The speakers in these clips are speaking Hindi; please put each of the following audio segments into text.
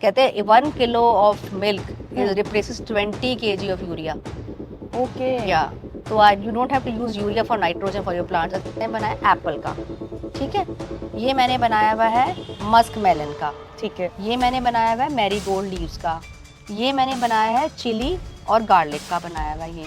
कहते हैं 1 kilo of milk replaces 20 kg of urea. Okay या तो you don't have to use urea for nitrogen for your plants. मैंने बनाया एप्पल का, ठीक है। ये मैंने बनाया हुआ है मस्क मेलन का, ठीक है। ये मैंने बनाया हुआ है मैरीगोल्ड लीव्स का, ये मैंने बनाया है चिली और गार्लिक का बनाया हुआ है।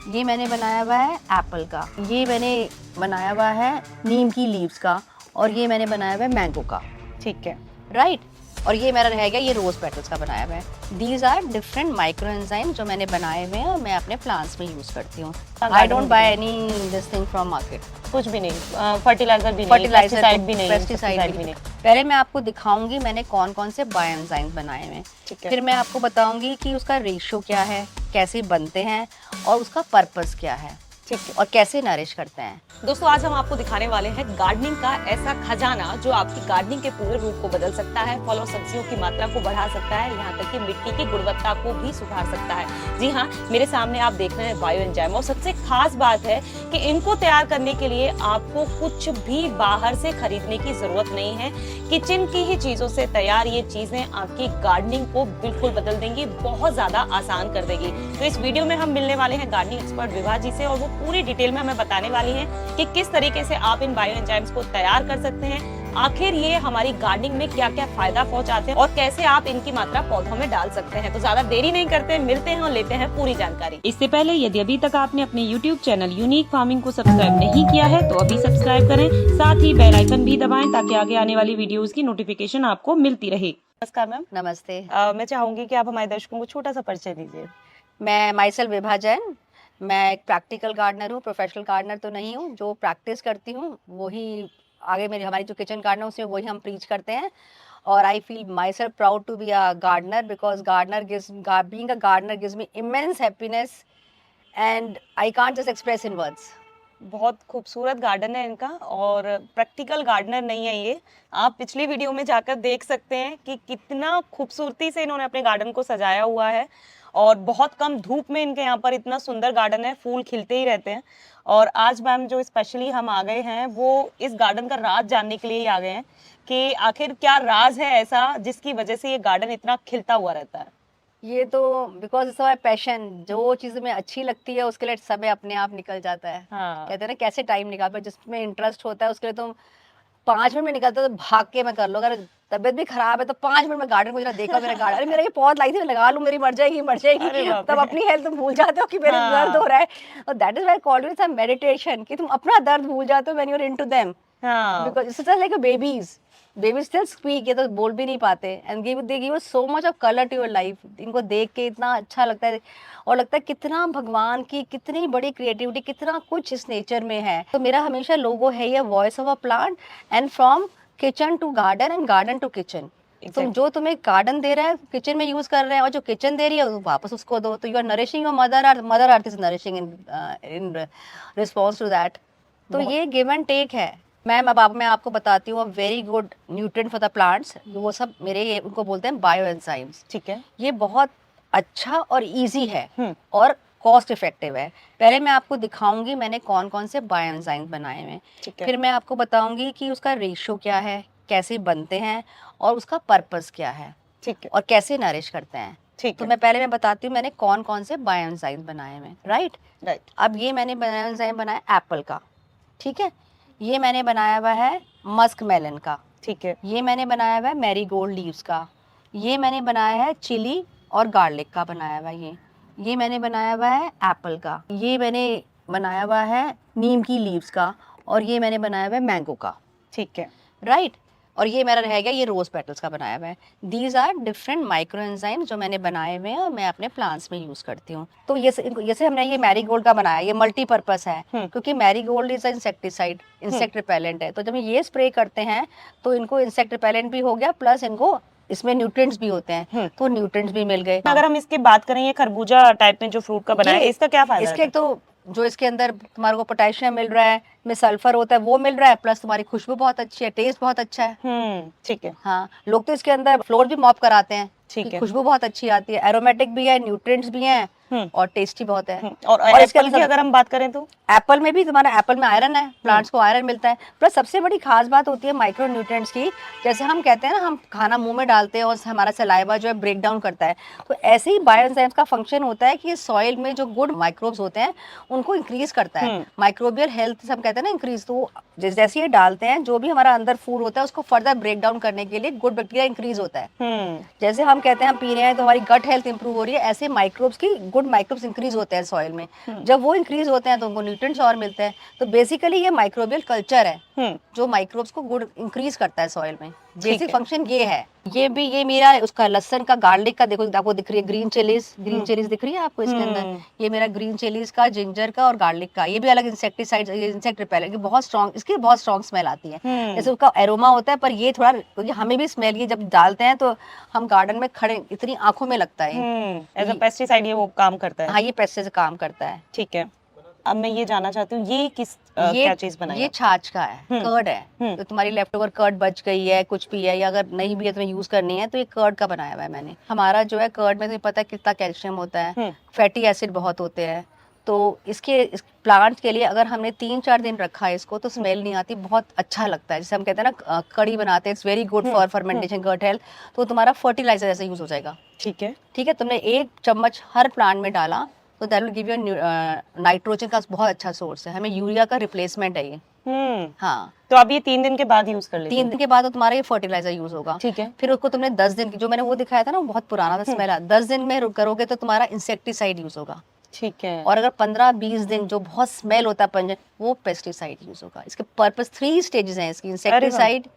ये मैंने बनाया हुआ है एप्पल का, ये मैंने बनाया हुआ है नीम की लीव्स का, और ये मैंने बनाया हुआ है मैंगो का, ठीक है। राइट। और ये मेरा रहेगा ये रोज पेटल्स का बनाया हुआ है। These are different micro enzyme जो मैंने बनाए हुए हैं और मैं अपने प्लांट्स में यूज करती हूँ। I don't by any this thing from market. कुछ भी नहीं, फर्टिलाइजर भी नहीं, फर्टिलाइजर पेस्टिसाइड भी नहीं, पेस्टिसाइड भी नहीं। पहले मैं आपको दिखाऊंगी मैंने कौन कौन से बायो एंजाइम बनाए हुए हैं, ठीक है। फिर मैं आपको बताऊंगी कि उसका रेशियो क्या है, कैसे बनते हैं और उसका पर्पस क्या है, ठीक है। और कैसे नरिश करते हैं। दोस्तों आज हम आपको दिखाने वाले हैं गार्डनिंग का ऐसा खजाना जो आपकी गार्डनिंग के पूरे रूप को बदल सकता है, फल और सब्जियों की मात्रा को बढ़ा सकता है, यहाँ तक कि मिट्टी की गुणवत्ता को भी सुधार सकता है। जी हाँ, मेरे सामने आप देख रहे हैं बायो एंजाइम, और सबसे खास बात है कि इनको तैयार करने के लिए आपको कुछ भी बाहर से खरीदने की जरूरत नहीं है। किचन की ही चीजों से तैयार ये चीजें आपकी गार्डनिंग को बिल्कुल बदल देंगी, बहुत ज्यादा आसान कर देगी। तो इस वीडियो में हम मिलने वाले हैं गार्डनिंग एक्सपर्ट विभा जी से, और वो पूरी डिटेल में हमें बताने वाली हैं कि किस तरीके से आप इन बायो एंजाइम्स को तैयार कर सकते हैं, आखिर ये हमारी गार्डनिंग में क्या क्या फायदा पहुंचाते हैं, और कैसे आप इनकी मात्रा पौधों में डाल सकते हैं। तो ज्यादा देरी नहीं करते, मिलते हैं और लेते हैं पूरी जानकारी। इससे पहले यदि अभी तक आपने अपने YouTube चैनल यूनिक फार्मिंग को सब्सक्राइब नहीं किया है तो अभी सब्सक्राइब करें, साथ ही बेल आइकन भी दबाएं ताकि आगे आने वाली वीडियोस की नोटिफिकेशन आपको मिलती रहे। नमस्कार मैम। नमस्ते। मैं चाहूंगी कि आप हमारे दर्शकों को छोटा सा परिचय दीजिए। मैं माइसेल विभा जैन, मैं एक प्रैक्टिकल गार्डनर हूँ, प्रोफेशनल गार्डनर तो नहीं हूँ। जो प्रैक्टिस करती हूँ वही आगे मेरी हमारी जो किचन गार्डन है उसमें वही हम प्रीच करते हैं। और I feel myself proud to be a gardener because being a gardener gives me immense happiness and I can't just express in words. बहुत खूबसूरत गार्डन है इनका, और प्रैक्टिकल गार्डनर नहीं है ये। आप पिछली वीडियो में जाकर देख सकते हैं कि कितना खूबसूरती से इन्होंने अपने गार्डन को सजाया हुआ है, और बहुत कम धूप में इनके यहाँ पर इतना सुंदर गार्डन है, फूल खिलते ही रहते हैं। और आज मैम जो स्पेशली हम आ गए हैं वो इस गार्डन का राज जानने के लिए ही आ गए हैं कि आखिर क्या राज है ऐसा जिसकी वजह से ये गार्डन इतना खिलता हुआ रहता है। ये तो बिकॉज इट्स माई पैशन, जो चीज़ में अच्छी लगती है उसके लिए समय अपने आप निकल जाता है। हाँ। कहते हैं ना कैसे टाइम निकाल पाए, जिसमें इंटरेस्ट होता है उसके लिए तो 5 मिनट में निकलता है तो भाग के मैं कर लूँ। अगर तबीयत भी खराब है तो 5 मिनट में गार्डन को जरा देखा, मेरा गार्डन, अरे मेरा ये पौध लाई थी मैं लगा लूँ, मेरी मर जाएगी मर अरे जाएगी। बाप तब रे। अपनी हेल्थ तुम भूल जाते हो कि मेरे दर्द हो रहा है। और that is why called it a meditation, कि तुम अपना दर्द भूल जाते हो when you are into them, हाँ। Because it's just like a babies still speak, ये तो बोल भी नहीं पाते, and they give us so much of colour to your life. इनको देख के इतना अच्छा लगता है, और लगता है कितना भगवान की कितनी बड़ी क्रिएटिविटी, कितना कुछ इस नेचर में है। तो मेरा हमेशा लोगो है ये voice of a plant, and from kitchen to garden and garden to kitchen. तुम जो तुम्हें गार्डन दे रहा है किचन में यूज कर रहे हैं, और जो किचन दे रही है वापस उसको दो, तो you are nourishing your mother earth, mother earth is nourishing in response to that. तो ये गिव एंड टेक है। मैम अब मैं आपको बताती हूँ very good nutrient for the plants, वो सब मेरे ये उनको बोलते हैं बायो एंजाइम्स। ठीक है। ये बहुत अच्छा और इजी है हम्म। और कॉस्ट इफेक्टिव है। पहले मैं आपको दिखाऊंगी मैंने कौन कौन से बायो एंजाइम्स बनाए हुए हैं, ठीक है। फिर मैं आपको बताऊंगी कि उसका रेशियो क्या है, कैसे बनते हैं और उसका पर्पस क्या है, ठीक है। और कैसे नरिश करते हैं। ठीक तो है। मैं पहले मैं बताती हूँ मैंने कौन कौन से बायो एंजाइम्स बनाए हुए हैं, राइट। राइट। अब ये मैंने बायो एंजाइम बनाया एप्पल का, ठीक है। ये मैंने बनाया हुआ है मस्क मेलन का, ठीक है। ये मैंने बनाया हुआ है मैरीगोल्ड लीव्स का, ये मैंने बनाया है चिली और गार्लिक का बनाया हुआ है। ये मैंने बनाया हुआ है एप्पल का, ये मैंने बनाया हुआ है नीम की लीव्स का, और ये मैंने बनाया हुआ है मैंगो का, ठीक है। राइट। और ये मेरा रहेगा ये रोज पेटल्स का बनाया हुआ है। These are different micro enzyme जो मैंने बनाए हुए हैं और मैं अपने प्लांट्स में यूज करती हूँ। तो जैसे हमने ये मैरीगोल्ड का बनाया, ये मल्टीपर्पस है क्योंकि marigold is insecticide, insect repellent है। तो जब ये स्प्रे करते हैं तो इनको इंसेक्ट रिपेलेंट भी हो गया, प्लस इनको इसमें न्यूट्रिएंट्स भी होते हैं, तो न्यूट्रिएंट्स भी मिल गए। अगर हम इसकी बात करें, ये खरबूजा टाइप में जो फ्रूट का बना है, इसका क्या फायदा इसके है? तो जो इसके अंदर तुम्हारे को पोटेशियम मिल रहा है, में सल्फर होता है वो मिल रहा है, प्लस तुम्हारी खुशबू बहुत अच्छी है, टेस्ट बहुत अच्छा है। ठीक है। हाँ, लोग तो इसके अंदर फ्लोर भी मॉप कराते हैं ठीक कि है। खुशबू बहुत अच्छी आती है, एरोमेटिक भी है, न्यूट्रिएंट्स भी हैं, और टेस्टी बहुत है। और इसके एप्पल की अंदर अगर हम बात करें तो एप्पल में भी तुम्हारा एप्पल में आयरन है, प्लांट्स को आयरन मिलता है। प्लस सबसे बड़ी खास बात होती है माइक्रो न्यूट्रिएंट्स की। जैसे हम कहते हैं ना, हम खाना मुंह में डालते हैं और हमारा सलाइवा जो है ब्रेक डाउन करता है, तो ऐसे ही बायोएंजाइम्स का फंक्शन होता है कि सॉइल में जो गुड माइक्रोब्स होते हैं उनको इंक्रीज करता है। माइक्रोबियल हेल्थ हम कहते हैं ना इंक्रीज, तो जैसे ये डालते हैं जो भी हमारा अंदर फूड होता है उसको फर्दर ब्रेक डाउन करने के लिए गुड बैक्टीरिया इंक्रीज होता है। जैसे हम कहते हैं हम पी रहे हैं तो हमारी गट हेल्थ इंप्रूव हो रही है, ऐसे माइक्रोब्स की गुड माइक्रोब्स इंक्रीज होते हैं सॉइल में। जब वो इंक्रीज होते हैं तो उनको न्यूट्रिएंट्स और मिलते हैं। तो बेसिकली ये माइक्रोबियल कल्चर है जो माइक्रोब्स को गुड इंक्रीज करता है सॉइल में। बेसिक फंक्शन ये है। ये मेरा उसका लहसुन का, गार्लिक का, देखो आपको दिख रही है ग्रीन चिलीज दिख रही है आपको इसके अंदर। ये मेरा ग्रीन चिलीज का, जिंजर का और गार्लिक का। ये भी अलग इंसेक्टिसाइड, इंसेक्ट रिपेलेंट, बहुत स्ट्रॉन्ग, इसकी बहुत स्ट्रॉन्ग स्मेल आती है। जैसे उसका एरोमा होता है, पर ये थोड़ा, क्योंकि हमें भी स्मेल ये जब डालते हैं तो हम गार्डन में खड़े इतनी आंखों में लगता है। एज अ पेस्टिसाइड ये वो काम करता है। हाँ, ये पेस्टिसाइड से काम करता है। ठीक है, अब मैं ये जानना चाहती हूँ ये क्या चीज बनाई? ये छाछ का है, कर्ड है। तो तुम्हारी लेफ्ट ओवर कर्ड बच गई है, कुछ भी है, या अगर नहीं भी है तुम्हें यूज करनी है, तो ये कर्ड का बनाया हुआ है मैंने। हमारा जो है कर्ड में तुम्हें पता है कितना कैल्शियम होता है, फैटी एसिड बहुत होते हैं। तो इस प्लांट के लिए अगर हमने 3-4 दिन रखा है इसको तो स्मेल नहीं आती, बहुत अच्छा लगता है। जैसे हम कहते हैं ना कड़ी बनाते हैं, it's very good for fermentation, gut health. तो तुम्हारा फर्टिलाइजर जैसे यूज हो जाएगा। ठीक है, तुमने 1 चम्मच हर प्लांट में डाला तो that will give you nitrogen का बहुत अच्छा सोर्स है। हमें यूरिया का रिप्लेसमेंट है ये। हाँ, तो अब ये 3 दिन के बाद यूज कर लेते हैं। 3 दिन के बाद तो तुम्हारा ये फर्टिलाइजर यूज होगा। ठीक है, फिर उसको तुमने 10 दिन की, जो मैंने वो दिखाया था ना, वो बहुत पुराना था, स्मेल 10 दिन में करोगे तो तुम्हारा इंसेक्टिसाइड यूज होगा। ठीक है, और अगर 15-20 दिन जो बहुत स्मेल होता है पंजन, वो पेस्टिसाइड यूज होगा। इसके पर्पस 3 स्टेजेस हैं इसकी, इंसेक्टिसाइड,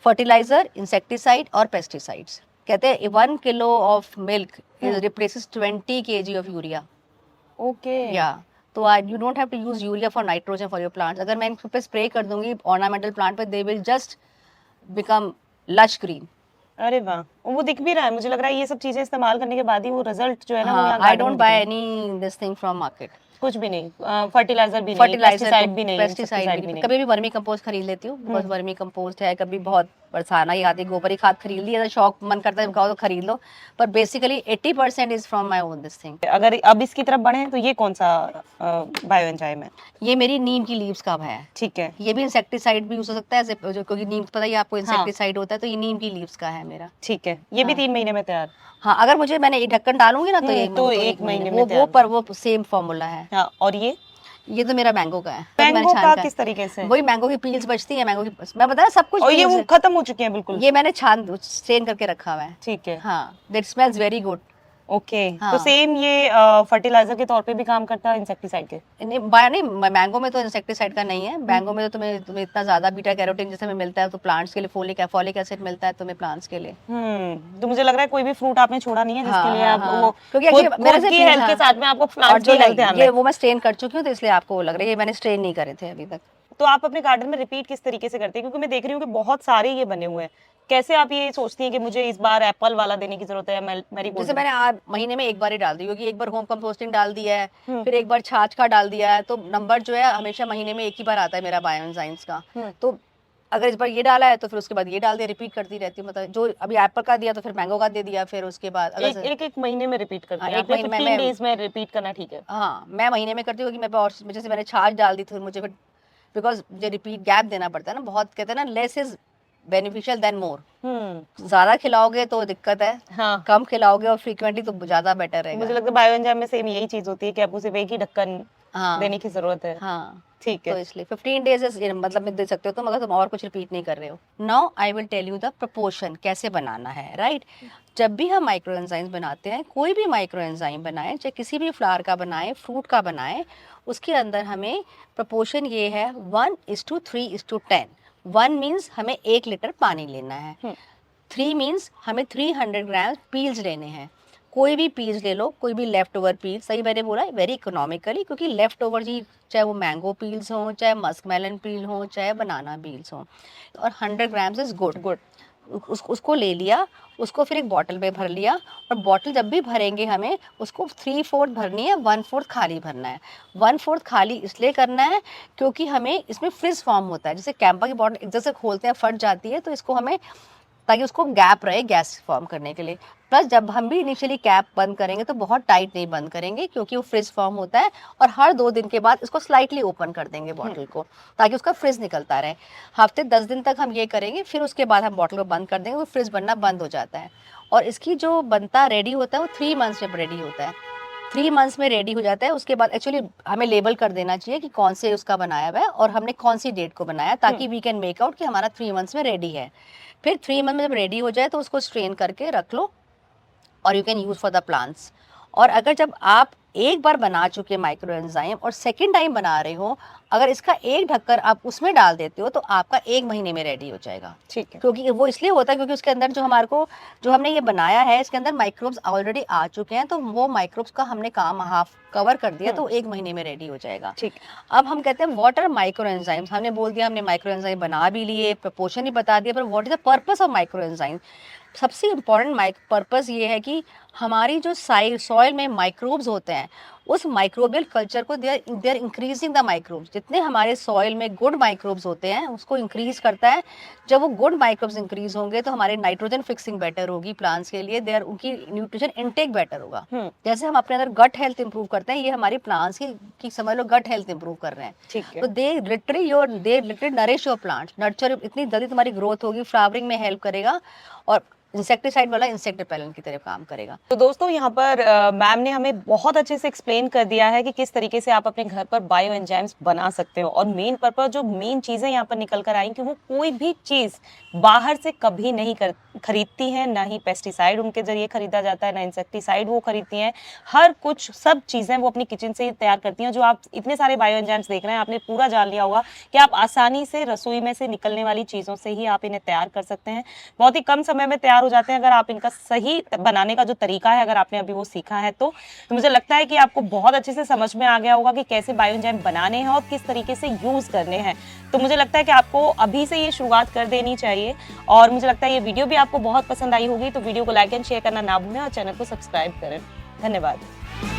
फर्टिलाइजर, इंसेक्टिसाइड और पेस्टिसाइड्स। कहते हैं 1 kilo of milk replaces 20 kg of urea. Okay, या तो you don't have to use urea for nitrogen for your plants. अगर मैं इन पे स्प्रे कर दूंगी ऑर्नामेंटल प्लांट पे, they will just become lush green. अरे वाह, वो दिख भी रहा है। मुझे लग रहा है ये सब चीजें इस्तेमाल करने के बाद ही वो रिजल्ट जो है ना, वो यहाँ I don't by any this thing from market. कुछ भी नहीं, फर्टिलाइजर भी नहीं, पेस्टिसाइड भी नहीं, पेस्टिसाइड भी नहीं। कभी भी वर्मी कंपोस्ट खरीद लेती हूँ, बिकॉज वर्मी कंपोस्ट है, कभी बहुत बरसाना ही आती है, गोबरी खाद खरीद ली, अगर शौक मन करता है तो खरीद लो, पर basically 80% is from my own this thing. अगर अब इसकी तरफ बढ़े तो ये कौन सा बायोएंजाइम है? ये मेरी नीम की लीव्स का है। ठीक है, ये भी इंसेक्टिसाइड भी यूज हो सकता है, क्योंकि नीम पता ही आपको इंसेक्टिसाइड होता है, तो ये नीम की लीव्स का है मेरा। ठीक है, ये भी 3 महीने में तैयार। हाँ, अगर मुझे मैंने ये ढक्कन डालूंगी ना तो 1 महीने में वो सेम फॉर्मूला है। हाँ, और ये तो मेरा मैंगो का है। मैंगो का किस तरीके से? वही मैंगो की पील्स बचती है, मैंगो की, मैं बताया सब कुछ। और ये वो खत्म हो चुके हैं बिल्कुल? ये मैंने स्ट्रेन करके रखा हुआ है। ठीक है, हाँ, that smells very good. Okay, तो सेम ये फर्टिलाइजर के तौर पे भी काम करता है इंसेक्टिसाइड के? नहीं, मैंगो में तो इंसेक्टिसाइड का नहीं है। मैंगो में तो तुम्हें इतना ज्यादा बीटा कैरोटीन जैसे में मिलता है, तो प्लांट्स के लिए फॉलिक एसिड मिलता है तुम्हें प्लांट्स के लिए। तो मुझे लग रहा है कोई भी फ्रूट आपने छोड़ा नहीं है जिसके लिए आप वो, क्योंकि मेरे से हेल्थ के साथ में आपको प्लांट्स की हेल्थ ध्यान ये वो मैं स्ट्रेन कर चुकी हूँ, तो इसलिए आपको लग रहा है। ये मैंने स्ट्रेन नहीं करे थे अभी तक। तो आप अपने गार्डन में रिपीट किस तरीके से करते हैं? क्योंकि मैं देख रही हूँ कि बहुत सारे ये बने हुए हैं। कैसे आप ये सोचती हैं कि मुझे इस बार एप्पल वाला देने की जरूरत है? जैसे मैंने महीने में एक बार ही डाल दी, क्योंकि एक बार होम कंपोस्टिंग डाल दिया है, फिर एक बार छाछ का डाल दिया है, तो नंबर जो है हमेशा महीने में एक ही बार आता है मेरा बायोएंजाइम्स का। तो अगर इस बार ये डाला है तो फिर उसके बाद ये डाल दिया, रिपीट करती रहती हूँ। मतलब जो अभी एप्पल का दिया तो फिर मैंगो का दे दिया, फिर उसके बाद एक महीने में रिपीट करते हैं। एक महीने में 15 डेज में रिपीट करना ठीक है? हाँ, मैं महीने में करती हूँ, क्योंकि जैसे मैंने छाछ डाल दी थी मुझे, बिकॉज मुझे रिपीट गैप देना पड़ता है ना। बहुत कहते हैं ना, लेस इज बेनिफिशियल देन मोर। ज्यादा खिलाओगे तो दिक्कत है, हाँ, कम खिलाओगे और फ्रीक्वेंटली तो ज्यादा बेटर रहेगा। मुझे लगता है बायोएंजाइम में सेम यही चीज होती है कि आपको सिर्फ एक ही ढक्कन देने की जरूरत है। हाँ, ठीक है, तो इसलिए 15 डेज मतलब में दे सकते हो तुम, अगर तुम और कुछ रिपीट नहीं कर रहे हो। Now I will tell you the proportion कैसे बनाना है, राइट? जब भी हम माइक्रो एंजाइम्स बनाते हैं, कोई भी माइक्रो एंजाइम बनाए, चाहे किसी भी फ्लावर का बनाए, फ्रूट का बनाए, उसके अंदर हमें प्रपोर्शन ये है 1:3:10। 1 मीन्स हमें 1 लीटर पानी लेना है। 3 मीन्स हमें 300 ग्राम पील्स लेने हैं। कोई भी पील्स ले लो, कोई भी लेफ्ट ओवर पील्स, सही मैंने बोला, वेरी इकोनॉमिकली, क्योंकि लेफ्ट ओवर ही, चाहे वो मैंगो पील्स हो, चाहे मस्क मेलन पील हो, चाहे बनाना पील्स हो, और 100 ग्राम्स इज गुड। उसको ले लिया, उसको फिर एक बॉटल में भर लिया, और बॉटल जब भी भरेंगे हमें उसको 3/4 भरनी है, 1/4 खाली भरना है। 1/4 खाली इसलिए करना है क्योंकि हमें इसमें फ्रिज फॉर्म होता है। जैसे कैंपा की बॉटल जैसे खोलते हैं फट जाती है, तो इसको हमें ताकि उसको गैप रहे गैस फॉर्म करने के लिए। प्लस जब हम भी इनिशियली कैप बंद करेंगे तो बहुत टाइट नहीं बंद करेंगे, क्योंकि वो फ्रिज फॉर्म होता है, और हर 2 दिन के बाद इसको स्लाइटली ओपन कर देंगे बॉटल को, ताकि उसका फ्रिज निकलता रहे। हफ्ते 10 दिन तक हम ये करेंगे, फिर उसके बाद हम बॉटल को बंद कर देंगे, वो फ्रिज बनना बंद हो जाता है। और इसकी जो बनता रेडी होता है वो 3 मंथ्स में रेडी होता है। 3 मंथ्स में रेडी हो जाता है। उसके बाद एक्चुअली हमें लेबल कर देना चाहिए कि कौन से उसका बनाया हुआ है और हमने कौन सी डेट को बनाया, ताकि वी कैन मेक आउट कि हमारा 3 मंथ्स में रेडी है। फिर 3 मंथ में जब रेडी हो जाए तो उसको स्ट्रेन करके रख लो, और you can use for the plants. और अगर जब आप एक बार बना चुके माइक्रो एंजाइम और सेकेंड टाइम बना रहे हो, अगर इसका एक ढक्कन आप उसमें डाल देते हो तो आपका 1 महीने में रेडी हो जाएगा। ठीक है। क्योंकि वो इसलिए होता है क्योंकि उसके अंदर जो हमारे को जो हमने ये बनाया है, इसके अंदर माइक्रोब्स ऑलरेडी आ चुके हैं, तो वो माइक्रोब्स का हमने काम हाफ कवर कर दिया, तो 1 महीने में रेडी हो जाएगा। ठीक। अब हम कहते हैं व्हाट आर माइक्रो एंजाइम्स। हमने बोल दिया हमने माइक्रो एंजाइम बना भी लिए, प्रपोर्शन ही बता दिया, पर what is the purpose of micro enzyme. सबसे इम्पॉर्टेंट पर्पस ये है कि हमारी जो सॉइल में माइक्रोब्स होते हैं, उस माइक्रोबियल कल्चर को they are increasing the microbes. जितने हमारे सॉइल में गुड माइक्रोब्स होते हैं उसको इंक्रीज करता है। जब वो गुड माइक्रोब्स इंक्रीज होंगे तो हमारे नाइट्रोजन फिक्सिंग बेटर होगी प्लांट्स के लिए, देयर उनकी न्यूट्रिशन इनटेक बेटर होगा। जैसे हम अपने अंदर गट हेल्थ इंप्रूव करते हैं, ये हमारी प्लांट्स की समझ लो गट हेल्थ इंप्रूव कर रहे हैं। ठीक है। तो they literally nourish your plants. Nurture, इतनी जल्दी तुम्हारी ग्रोथ होगी, फ्लावरिंग में हेल्प करेगा, और इंसेक्टिसाइड वाला इंसेक्ट रिपेलेंट की तरह काम करेगा। तो दोस्तों यहाँ पर मैम ने हमें बहुत अच्छे से एक्सप्लेन कर दिया है कि किस तरीके से आप अपने घर पर बायो एंजाइम्स बना सकते हो, और मेन पर्पस जो मेन चीजें यहाँ पर निकल कर आई कि वो कोई भी चीज बाहर से कभी नहीं खरीदती हैं, ना ही पेस्टिसाइड उनके जरिए खरीदा जाता है, ना इंसेक्टिसाइड वो खरीदती हैं। हर कुछ सब चीजें वो अपनी किचन से ही तैयार करती हैं। जो आप इतने सारे बायो एंजाइम्स देख रहे हैं, आपने पूरा जान लिया होगा कि आप आसानी से रसोई में से निकलने वाली चीजों से ही आप इन्हें तैयार कर सकते हैं। बहुत ही कम समय में तैयार हो जाते हैं अगर आप इनका सही बनाने का जो तरीका है अगर आपने अभी वो सीखा है तो मुझे लगता है कि आपको बहुत अच्छे से समझ में आ गया होगा कि कैसे बायो एंजाइम बनाने हैं और किस तरीके से यूज करने हैं। तो मुझे लगता है कि आपको अभी से ये शुरुआत कर देनी चाहिए, और मुझे लगता है ये वीडियो भी आपको बहुत पसंद आई होगी। तो वीडियो को लाइक एंड शेयर करना ना भूलें और चैनल को सब्सक्राइब करें। धन्यवाद।